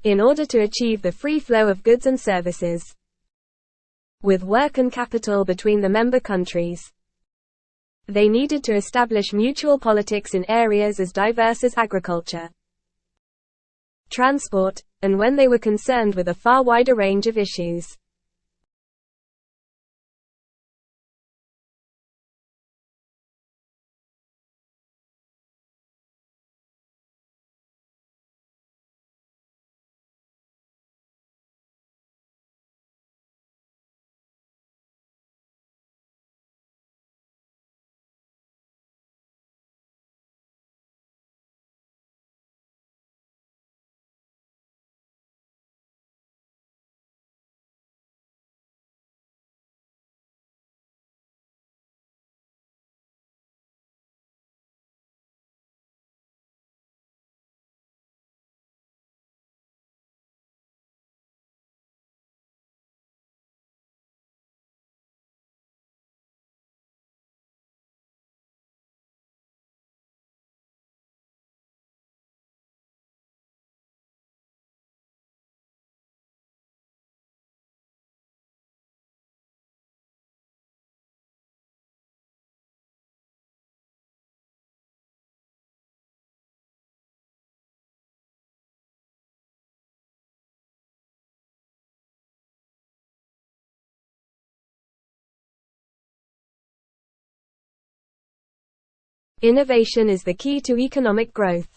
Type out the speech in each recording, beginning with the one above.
in order to achieve the free flow of goods and services, with work and capital between the member countries. They needed to establish mutual politics in areas as diverse as agriculture, transport, and when they were concerned with a far wider range of issues. Innovation is the key to economic growth.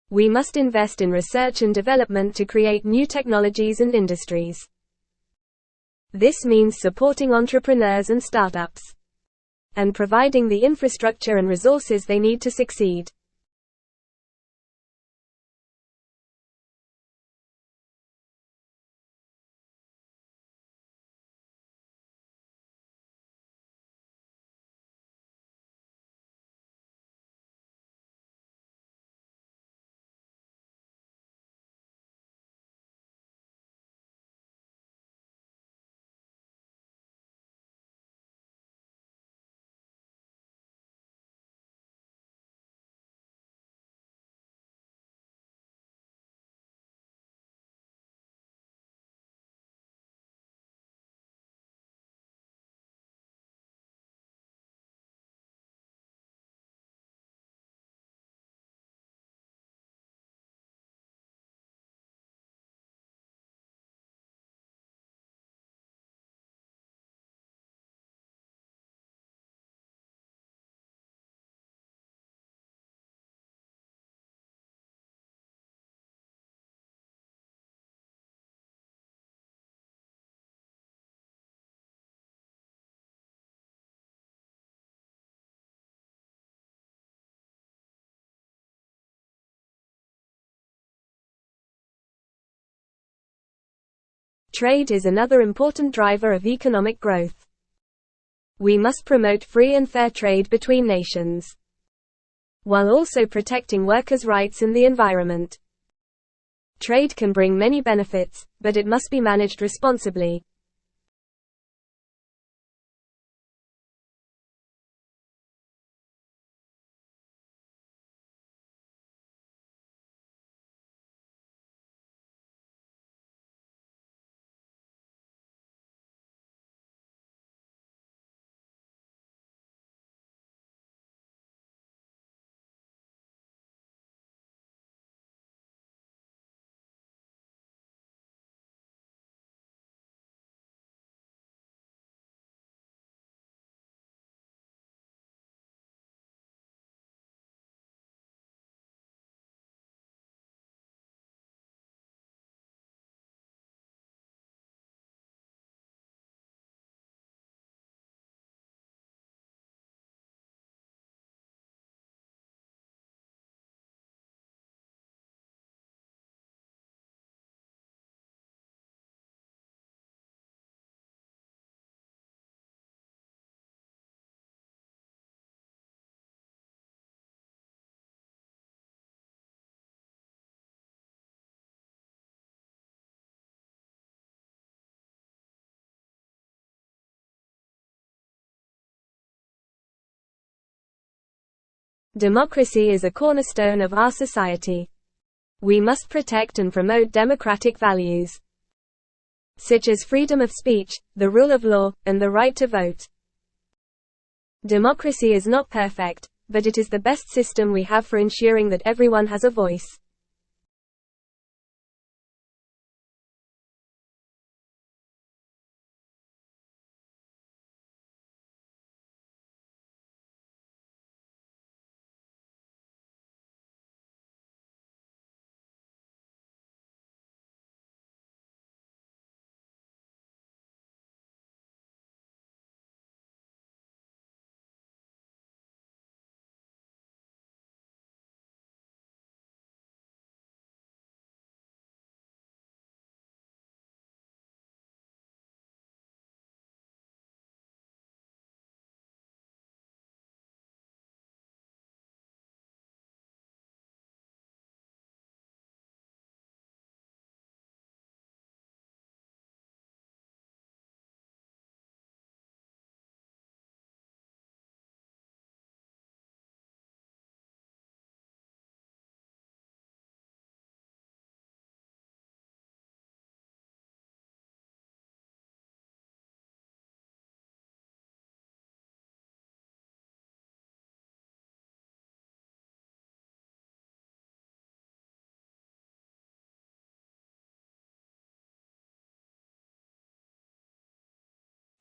We must invest in research and development to create new technologies and industries. This means supporting entrepreneurs and startups, and providing the infrastructure and resources they need to succeed. Trade is another important driver of economic growth. We must promote free and fair trade between nations, while also protecting workers' rights and the environment. Trade can bring many benefits, but it must be managed responsibly. Democracy is a cornerstone of our society. We must protect and promote democratic values, such as freedom of speech, the rule of law, and the right to vote. Democracy is not perfect, but it is the best system we have for ensuring that everyone has a voice.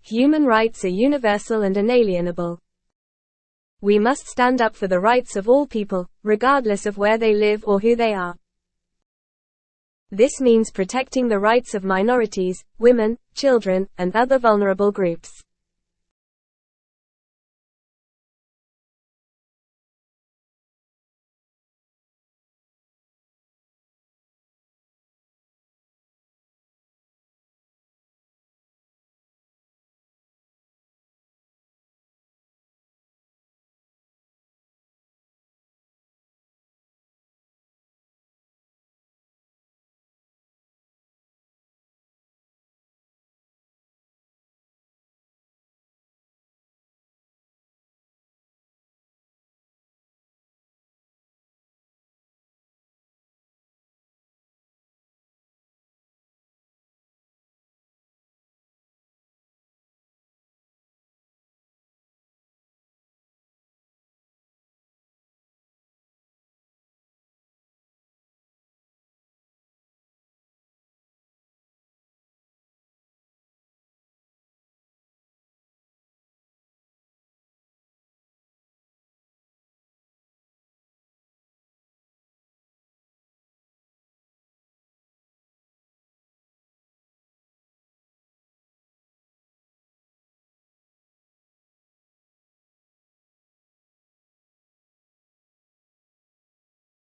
Human rights are universal and inalienable. We must stand up for the rights of all people, regardless of where they live or who they are. This means protecting the rights of minorities, women, children, and other vulnerable groups.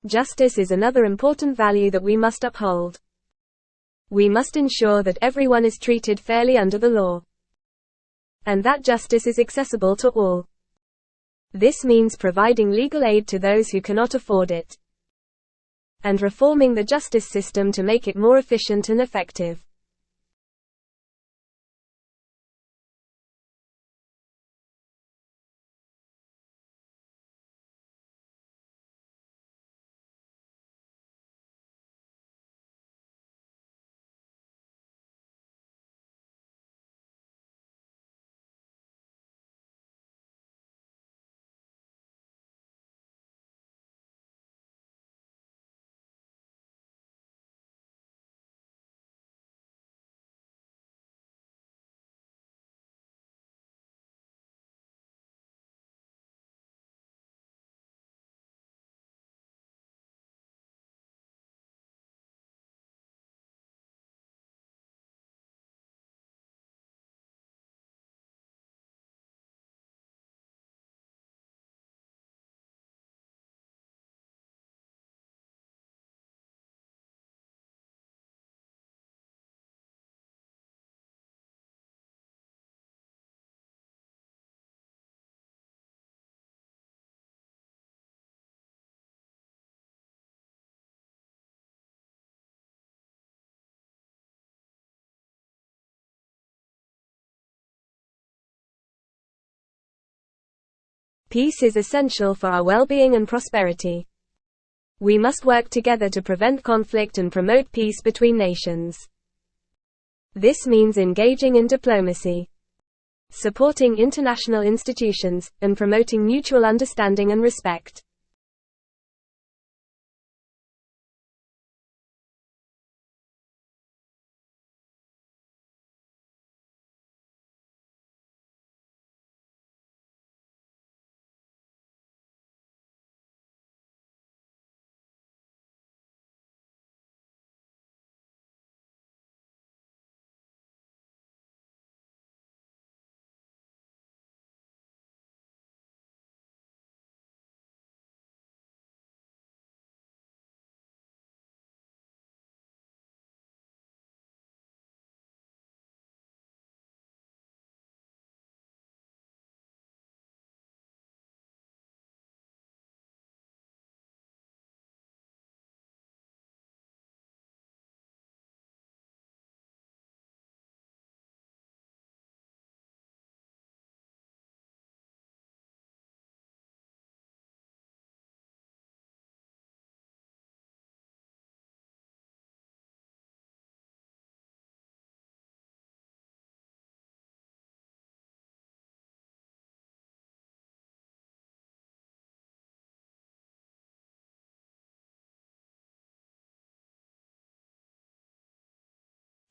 Justice is another important value that we must uphold. We must ensure that everyone is treated fairly under the law, and that justice is accessible to all. This means providing legal aid to those who cannot afford it, and reforming the justice system to make it more efficient and effective. Peace is essential for our well-being and prosperity. We must work together to prevent conflict and promote peace between nations. This means engaging in diplomacy, supporting international institutions, and promoting mutual understanding and respect.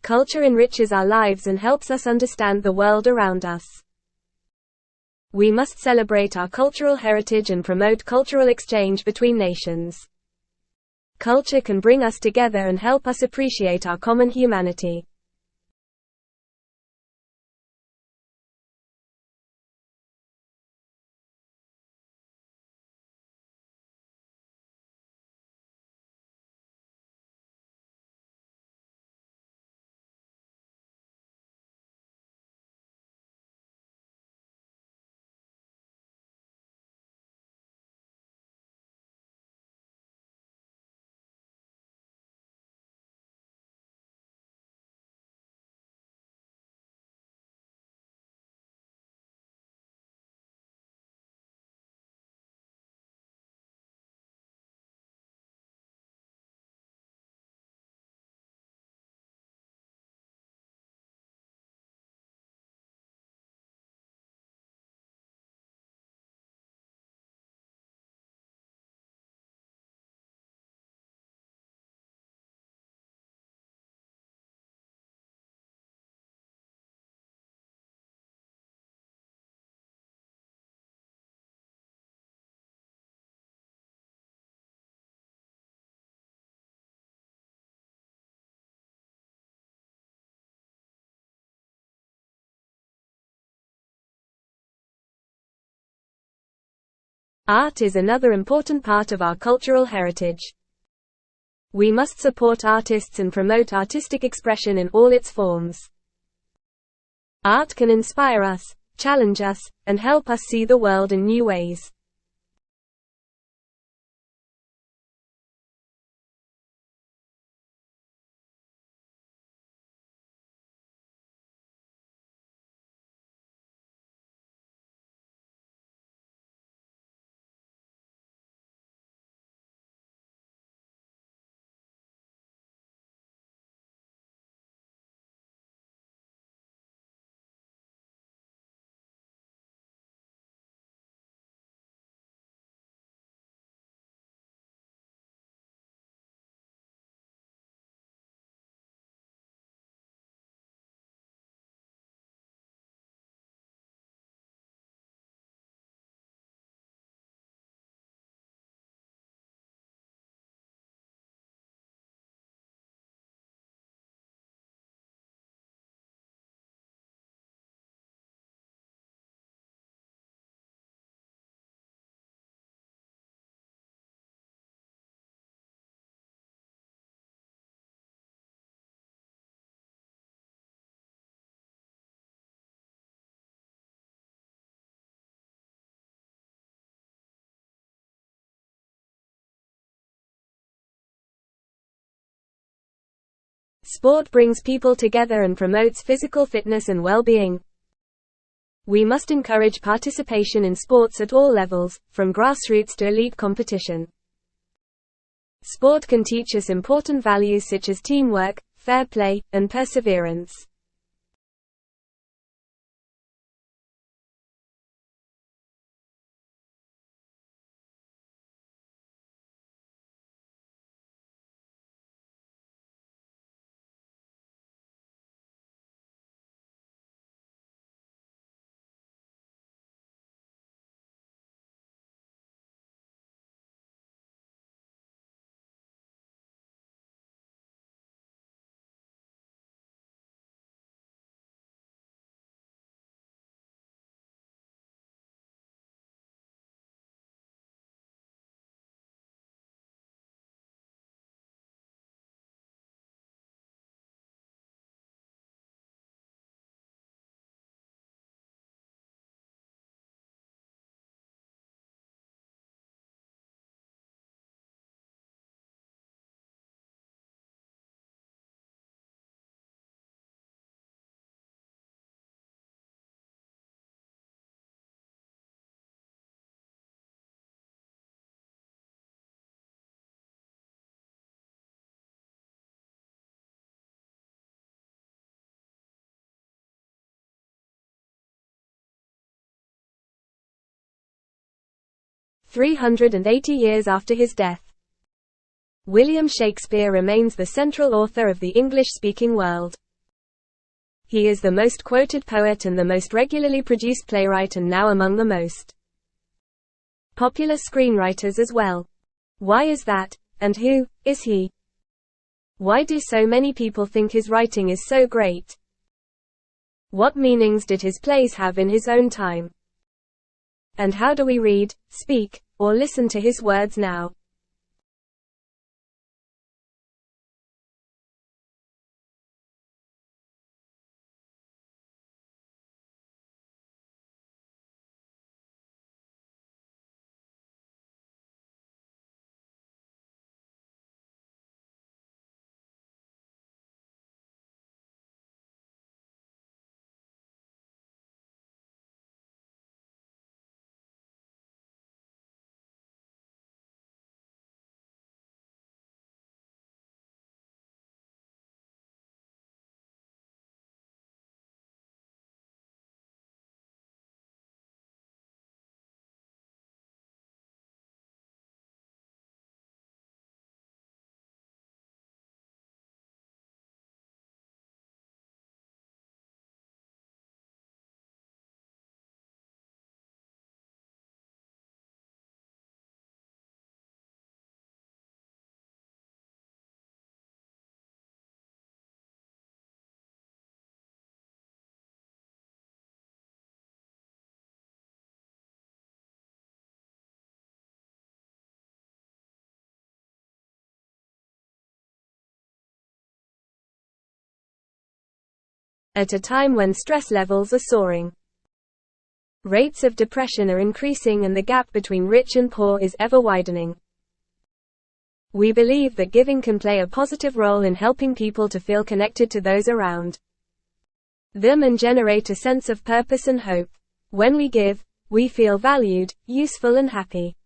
Culture enriches our lives and helps us understand the world around us. We must celebrate our cultural heritage and promote cultural exchange between nations. Culture can bring us together and help us appreciate our common humanity. Art is another important part of our cultural heritage. We must support artists and promote artistic expression in all its forms. Art can inspire us, challenge us, and help us see the world in new ways. Sport brings people together and promotes physical fitness and well-being. We must encourage participation in sports at all levels, from grassroots to elite competition. Sport can teach us important values such as teamwork, fair play, and perseverance. "380 years after his death. William Shakespeare remains the central author of the English-speaking world. He is the most quoted poet and the most regularly produced playwright, and now among the most popular screenwriters as well. Why is that? And who is he? Why do so many people think his writing is so great? What meanings did his plays have in his own time? And how do we read, speak, or listen to his words now?" At a time when stress levels are soaring, rates of depression are increasing, and the gap between rich and poor is ever widening, we believe that giving can play a positive role in helping people to feel connected to those around them and generate a sense of purpose and hope. When we give, we feel valued, useful, and happy.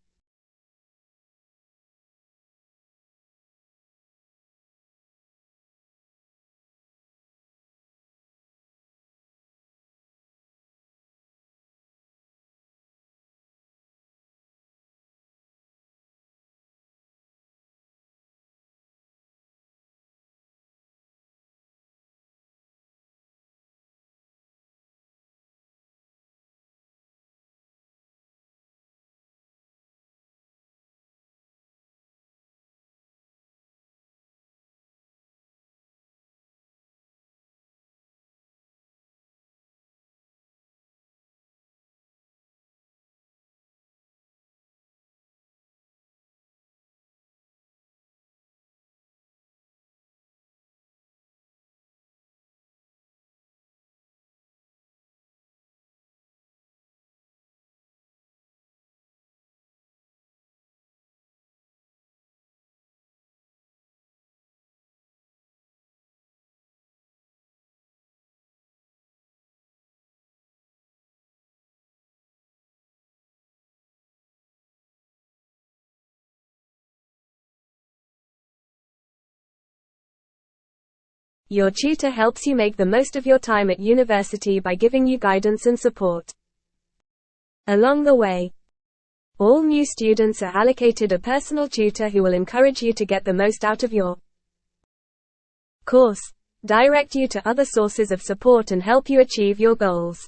Your tutor helps you make the most of your time at university by giving you guidance and support. Along the way, all new students are allocated a personal tutor who will encourage you to get the most out of your course, direct you to other sources of support and help you achieve your goals.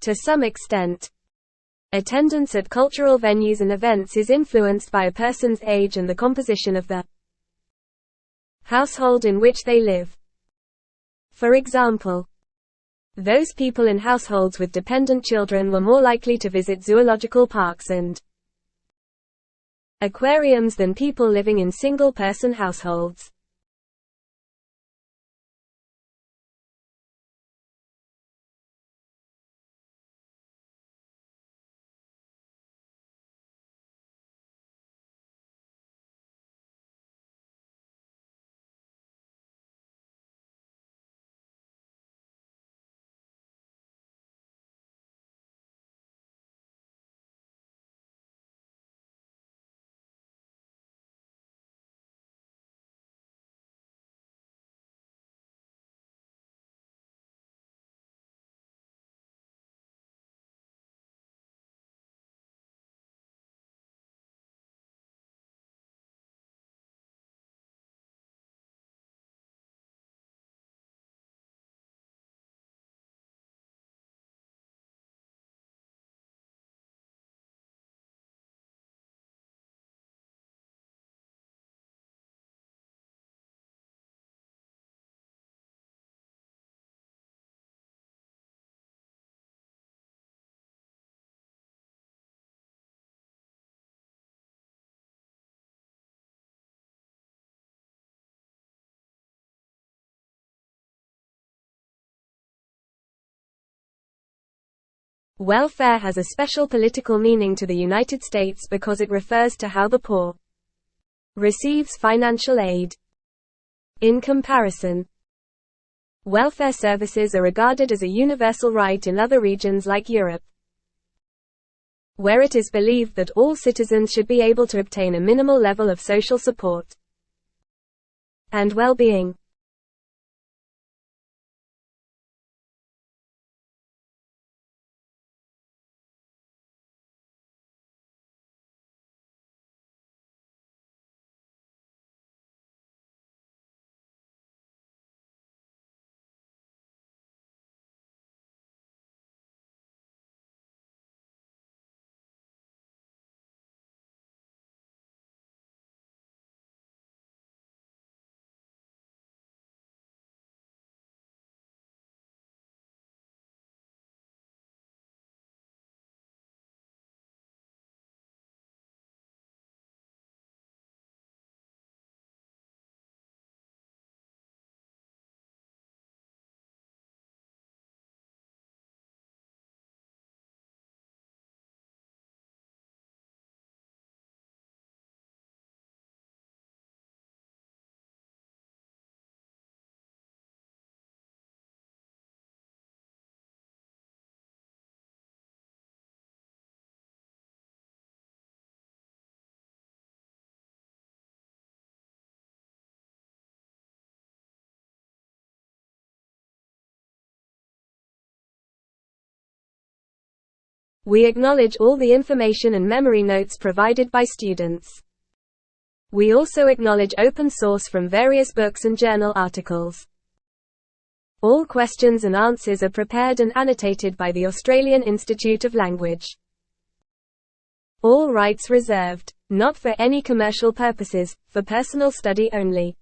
To some extent, attendance at cultural venues and events is influenced by a person's age and the composition of the household in which they live. For example, those people in households with dependent children were more likely to visit zoological parks and aquariums than people living in single-person households. Welfare has a special political meaning to the United States because it refers to how the poor receives financial aid. In comparison, welfare services are regarded as a universal right in other regions like Europe, where it is believed that all citizens should be able to obtain a minimal level of social support and well-being. We acknowledge all the information and memory notes provided by students. We also acknowledge open source from various books and journal articles. All questions and answers are prepared and annotated by the Australian Institute of Language. All rights reserved. Not for any commercial purposes, for personal study only.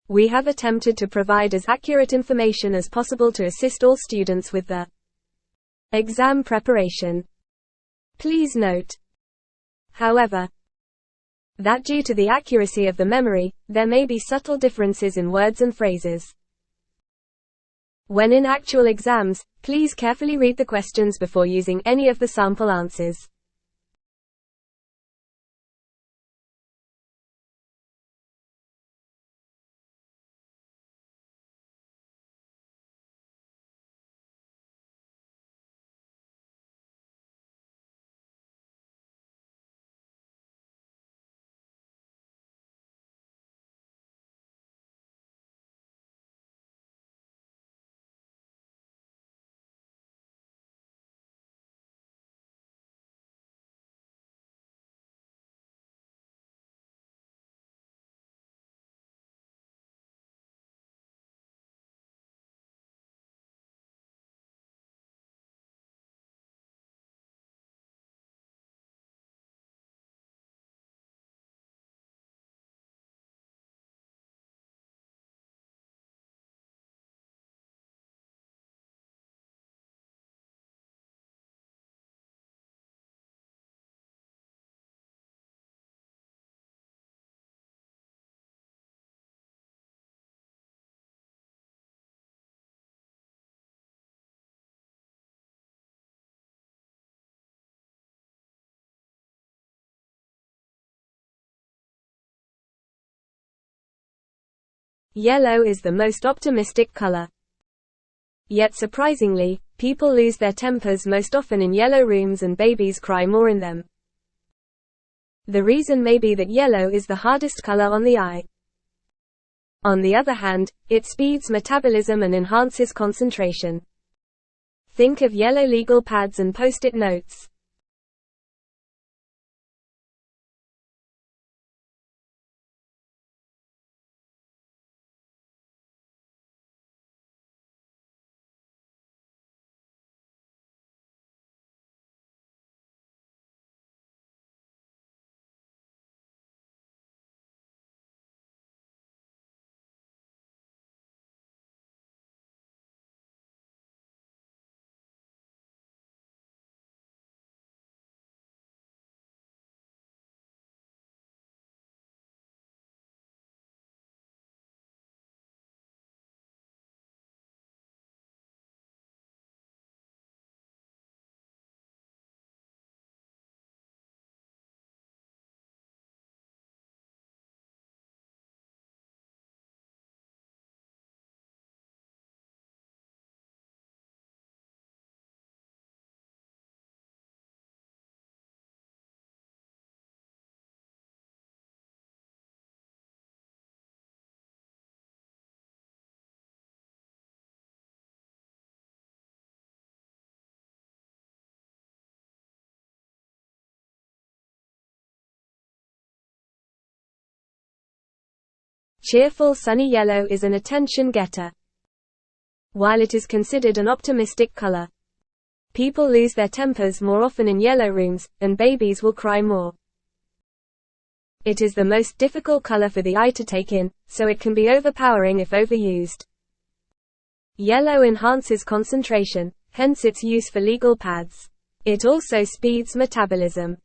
We have attempted to provide as accurate information as possible to assist all students with the exam preparation. Please note, however, that due to the accuracy of the memory, there may be subtle differences in words and phrases. When in actual exams, please carefully read the questions before using any of the sample answers. Yellow is the most optimistic color. Yet surprisingly, people lose their tempers most often in yellow rooms and babies cry more in them. The reason may be that yellow is the hardest color on the eye. On the other hand, it speeds metabolism and enhances concentration. Think of yellow legal pads and post-it notes. Cheerful sunny yellow is an attention getter. While it is considered an optimistic color, people lose their tempers more often in yellow rooms, and babies will cry more. It is the most difficult color for the eye to take in, so it can be overpowering if overused. Yellow enhances concentration, hence its use for legal pads. It also speeds metabolism.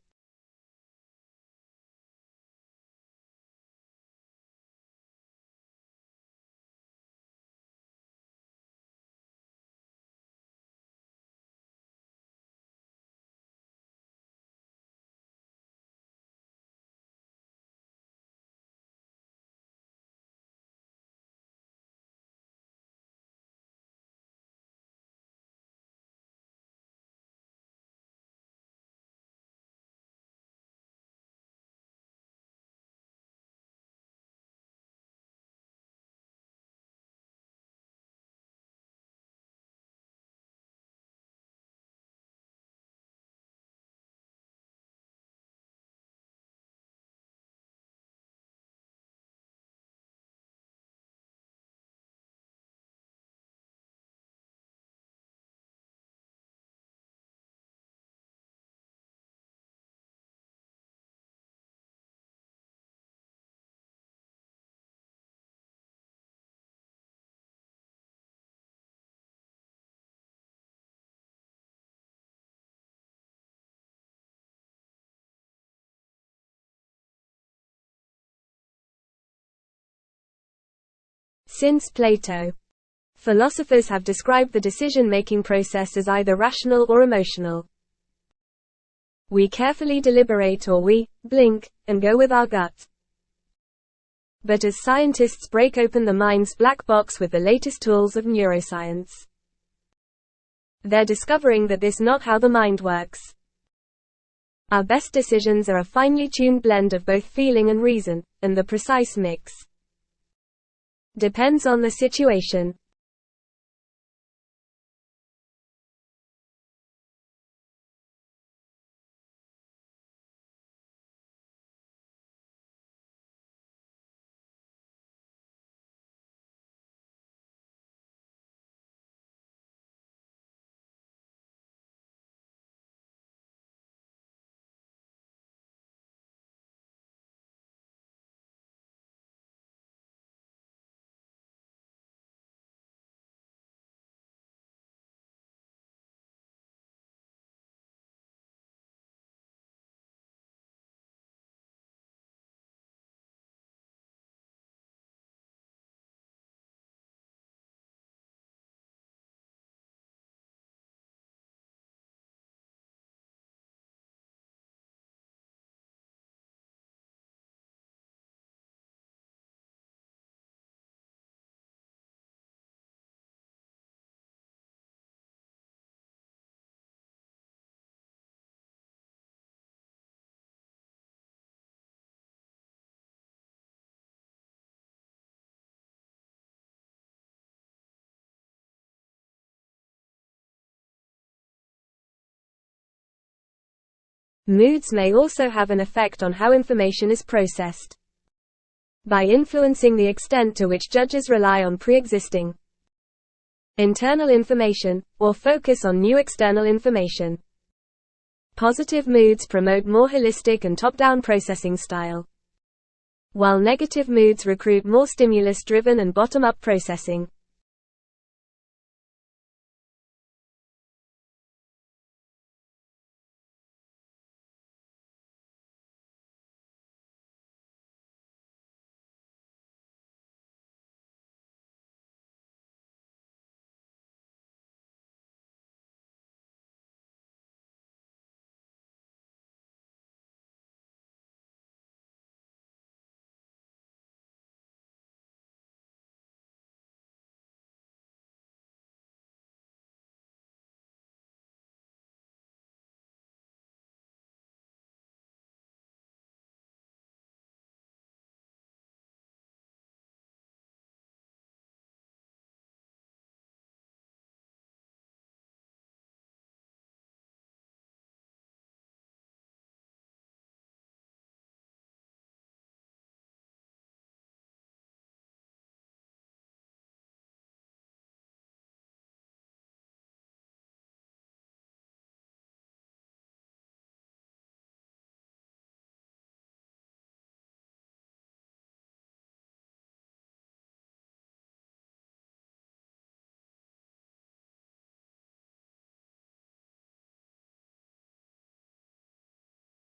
Since Plato, philosophers have described the decision-making process as either rational or emotional. We carefully deliberate, or we blink and go with our gut. But as scientists break open the mind's black box with the latest tools of neuroscience, they're discovering that this is not how the mind works. Our best decisions are a finely tuned blend of both feeling and reason, and the precise mix depends on the situation. Moods may also have an effect on how information is processed, by influencing the extent to which judges rely on pre-existing internal information, or focus on new external information. Positive moods promote more holistic and top-down processing style, while negative moods recruit more stimulus-driven and bottom-up processing.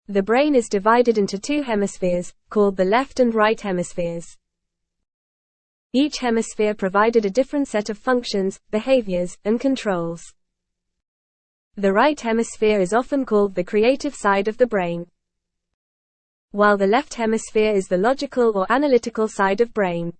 The brain is divided into two hemispheres, called the left and right hemispheres. Each hemisphere provided a different set of functions, behaviors, and controls. The right hemisphere is often called the creative side of the brain, while the left hemisphere is the logical or analytical side of brain.